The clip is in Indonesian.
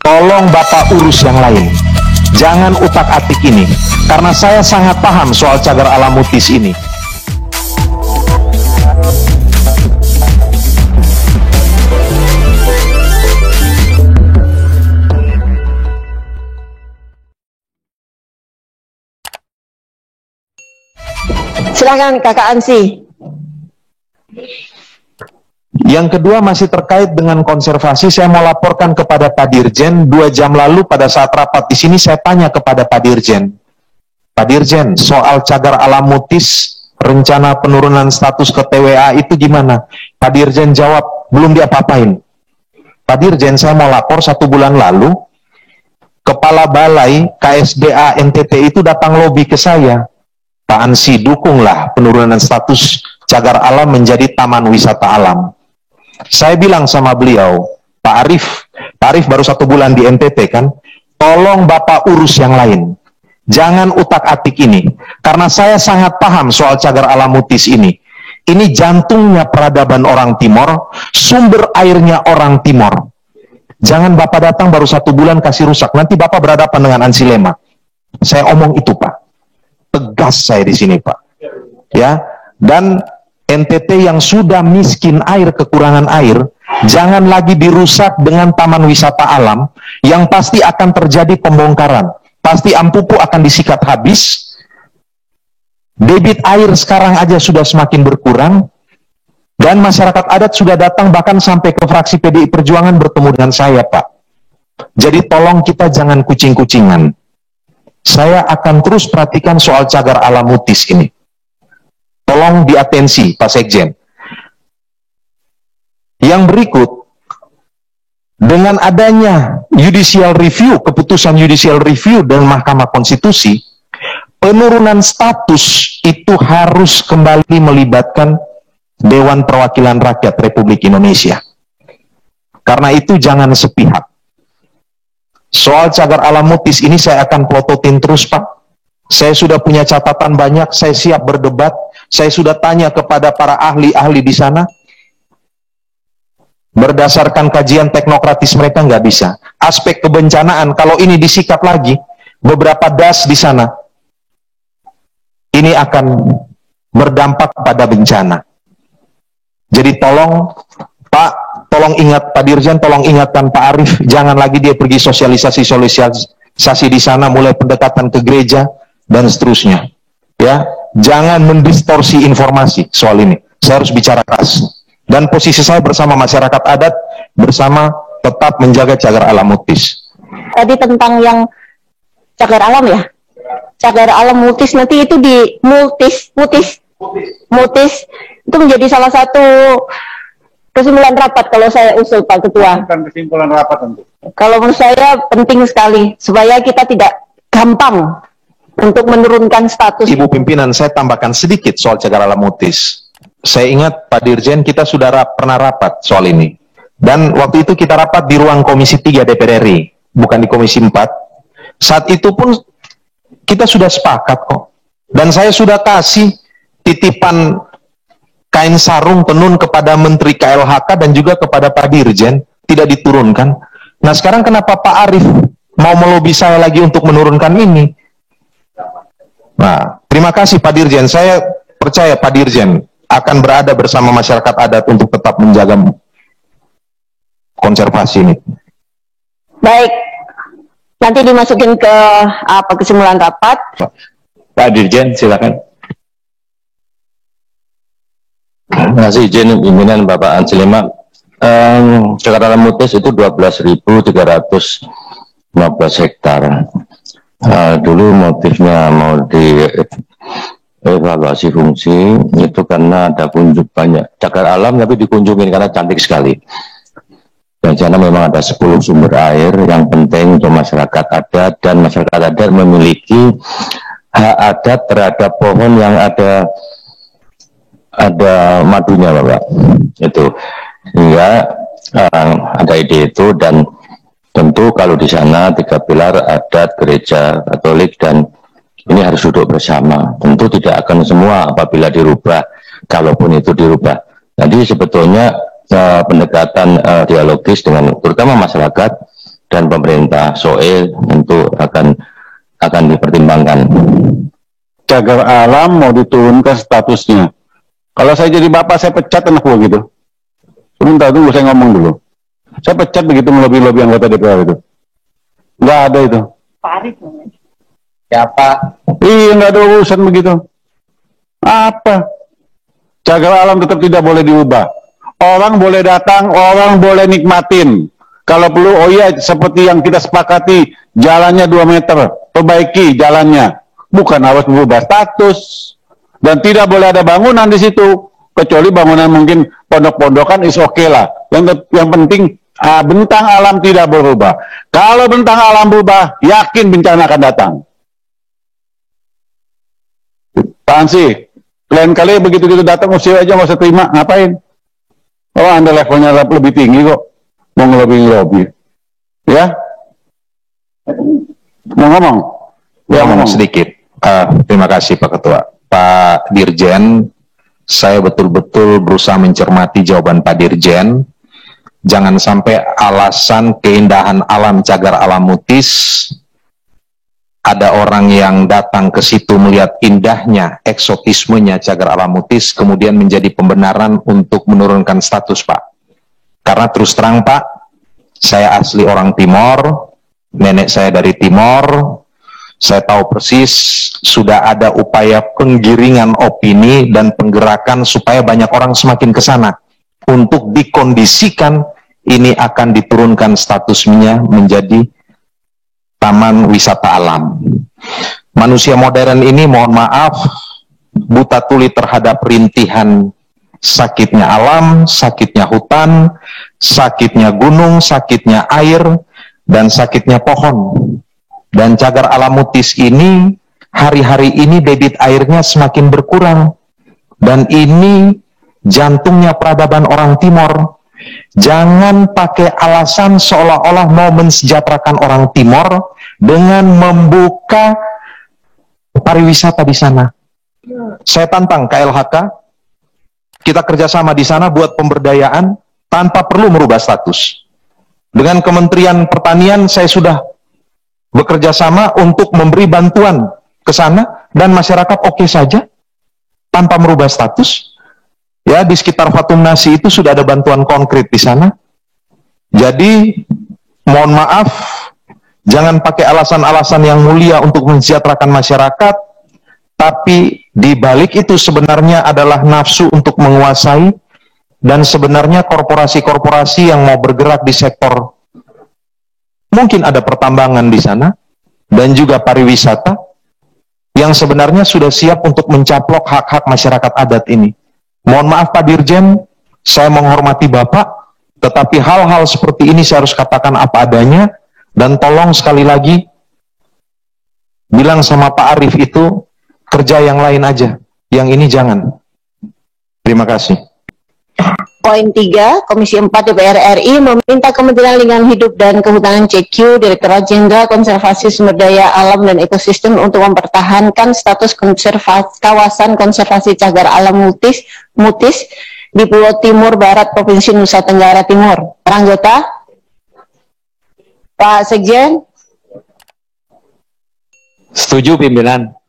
Tolong Bapak urus yang lain. Jangan utak-atik ini, karena saya sangat paham soal cagar alam mutis ini. Silakan Kakak Ansi. Yang kedua masih terkait dengan konservasi, saya mau laporkan kepada Pak Dirjen. 2 jam lalu pada saat rapat di sini saya tanya kepada Pak Dirjen. Pak Dirjen, soal cagar alam mutis, rencana penurunan status ke TWA itu gimana? Pak Dirjen jawab, belum diapa-apain. Pak Dirjen, saya mau lapor 1 bulan lalu, Kepala Balai KSDA NTT itu datang lobi ke saya. Pak Ansi, dukunglah penurunan status cagar alam menjadi taman wisata alam. Saya bilang sama beliau, Pak Arif baru 1 bulan di NTT kan, tolong Bapak urus yang lain. Jangan utak-atik ini, karena saya sangat paham soal cagar alam mutis ini. Ini jantungnya peradaban orang Timor, sumber airnya orang Timor. Jangan Bapak datang baru 1 bulan kasih rusak, nanti Bapak berhadapan dengan Ansilema. Saya omong itu Pak. Tegas saya di sini Pak, ya. Dan NTT yang sudah miskin air, kekurangan air, jangan lagi dirusak dengan taman wisata alam yang pasti akan terjadi pembongkaran. Pasti Ampupu akan disikat habis. Debit air sekarang aja sudah semakin berkurang, dan masyarakat adat sudah datang bahkan sampai ke fraksi PDI Perjuangan bertemu dengan saya Pak. Jadi tolong kita jangan kucing-kucingan. Saya akan terus perhatikan soal cagar alam mutis ini. Tolong diatensi, Pak Sekjen. Yang berikut, dengan adanya judicial review, keputusan judicial review dan Mahkamah Konstitusi, penurunan status itu harus kembali melibatkan Dewan Perwakilan Rakyat Republik Indonesia. Karena itu jangan sepihak. Soal cagar alam mutis ini saya akan plototin terus Pak. Saya sudah punya catatan banyak, saya siap berdebat. Saya sudah tanya kepada para ahli-ahli di sana. Berdasarkan kajian teknokratis mereka nggak bisa. Aspek kebencanaan, kalau ini disikat lagi, beberapa das di sana, ini akan berdampak pada bencana. Jadi tolong Pak, tolong ingat Pak Dirjen, tolong ingatkan Pak Arif, jangan lagi dia pergi sosialisasi di sana, mulai pendekatan ke gereja dan seterusnya. Ya, jangan mendistorsi informasi soal ini. Saya harus bicara keras. Dan posisi saya bersama masyarakat adat, bersama tetap menjaga cagar alam mutis. Tadi tentang yang cagar alam ya, cagar alam mutis nanti itu di mutis itu menjadi salah satu kesimpulan rapat kalau saya usul Pak Ketua. Bukan kesimpulan rapat tentu. Kalau menurut saya penting sekali supaya kita tidak gampang untuk menurunkan status. Ibu pimpinan, saya tambahkan sedikit soal cagar alam mutis. Saya ingat Pak Dirjen kita sudah pernah rapat soal ini. Dan waktu itu kita rapat di ruang Komisi 3 DPR RI, bukan di Komisi 4. Saat itu pun kita sudah sepakat kok. Dan saya sudah kasih titipan kain sarung tenun kepada Menteri KLHK dan juga kepada Pak Dirjen, tidak diturunkan. Nah sekarang kenapa Pak Arif mau melobi saya lagi untuk menurunkan ini? Nah, terima kasih Pak Dirjen, saya percaya Pak Dirjen akan berada bersama masyarakat adat untuk tetap menjaga konservasi ini. Baik, nanti dimasukin ke kesimpulan rapat. Pak Dirjen, silakan. Terima kasih izin pimpinan Bapak Ansilema. Cagar alam mutis itu 12.315 hektar. Dulu motifnya mau dievaluasi fungsi itu karena ada banyak cagar alam tapi dikunjungin karena cantik sekali. Dan sana memang ada 10 sumber air yang penting untuk masyarakat adat, dan masyarakat adat memiliki hak adat terhadap pohon yang ada madunya Bapak. Itu sehingga ada ide itu, dan tentu kalau di sana 3 pilar adat, gereja Katolik, dan ini harus duduk bersama. Tentu tidak akan semua apabila dirubah, kalaupun itu dirubah. Jadi sebetulnya pendekatan dialogis dengan terutama masyarakat dan pemerintah. SOE tentu akan dipertimbangkan. Cagar alam mau diturunkan statusnya. Kalau saya jadi bapak, saya pecat anak gua gitu. Sebentar, tunggu saya ngomong dulu. Saya pecat begitu melobi-lobi anggota DPR itu. Nggak ada itu. Pak Arif namanya. Siapa? Iya, nggak ada urusan begitu. Apa? Cagar alam tetap tidak boleh diubah. Orang boleh datang, orang boleh nikmatin. Kalau perlu, oh iya, seperti yang kita sepakati, jalannya 2 meter, perbaiki jalannya. Bukan harus berubah status. Dan tidak boleh ada bangunan di situ. Kecuali bangunan mungkin pondok-pondokan is oke lah. Yang penting bentang alam tidak berubah. Kalau bentang alam berubah, yakin bencana akan datang. Tahan sih. Lain kali begitu-gitu datang, usir aja, nggak usah terima. Ngapain? Oh, Anda levelnya lebih tinggi kok. Mau ngelobi-ngelobi. Ya? Mau ngomong? Ya, ngomong sedikit. Terima kasih Pak Ketua. Pak Dirjen, saya betul-betul berusaha mencermati jawaban Pak Dirjen. Jangan sampai alasan keindahan alam cagar alam Mutis, ada orang yang datang ke situ melihat indahnya, eksotismenya cagar alam Mutis, kemudian menjadi pembenaran untuk menurunkan status, Pak. Karena terus terang, Pak, saya asli orang Timor, nenek saya dari Timor, saya tahu persis sudah ada upaya penggiringan opini dan penggerakan supaya banyak orang semakin ke sana untuk dikondisikan ini akan diturunkan statusnya menjadi taman wisata alam. Manusia modern ini, mohon maaf, buta tuli terhadap rintihan sakitnya alam, sakitnya hutan, sakitnya gunung, sakitnya air, dan sakitnya pohon. Dan cagar alam Mutis ini, hari-hari ini debit airnya semakin berkurang. Dan ini jantungnya peradaban orang Timor. Jangan pakai alasan seolah-olah mau mensejahterakan orang Timor dengan membuka pariwisata di sana. Saya tantang KLHK, kita kerjasama di sana buat pemberdayaan tanpa perlu merubah status. Dengan Kementerian Pertanian saya sudah bekerja sama untuk memberi bantuan ke sana dan masyarakat oke saja tanpa merubah status. Ya, di sekitar Fatum Nasi itu sudah ada bantuan konkret di sana. Jadi mohon maaf, jangan pakai alasan-alasan yang mulia untuk mensejahterakan masyarakat, tapi di balik itu sebenarnya adalah nafsu untuk menguasai, dan sebenarnya korporasi-korporasi yang mau bergerak di sektor mungkin ada pertambangan di sana, dan juga pariwisata, yang sebenarnya sudah siap untuk mencaplok hak-hak masyarakat adat ini. Mohon maaf Pak Dirjen, saya menghormati Bapak, tetapi hal-hal seperti ini saya harus katakan apa adanya, dan tolong sekali lagi, bilang sama Pak Arif itu, kerja yang lain aja, yang ini jangan. Terima kasih. Poin 3, Komisi 4 DPR RI meminta Kementerian Lingkungan Hidup dan Kehutanan CQ, Direktorat Jenderal Konservasi Sumber Daya Alam dan Ekosistem untuk mempertahankan status kawasan konservasi cagar alam Mutis di Pulau Timur Barat, Provinsi Nusa Tenggara Timur. Para anggota, Pak Sekjen. Setuju pimpinan.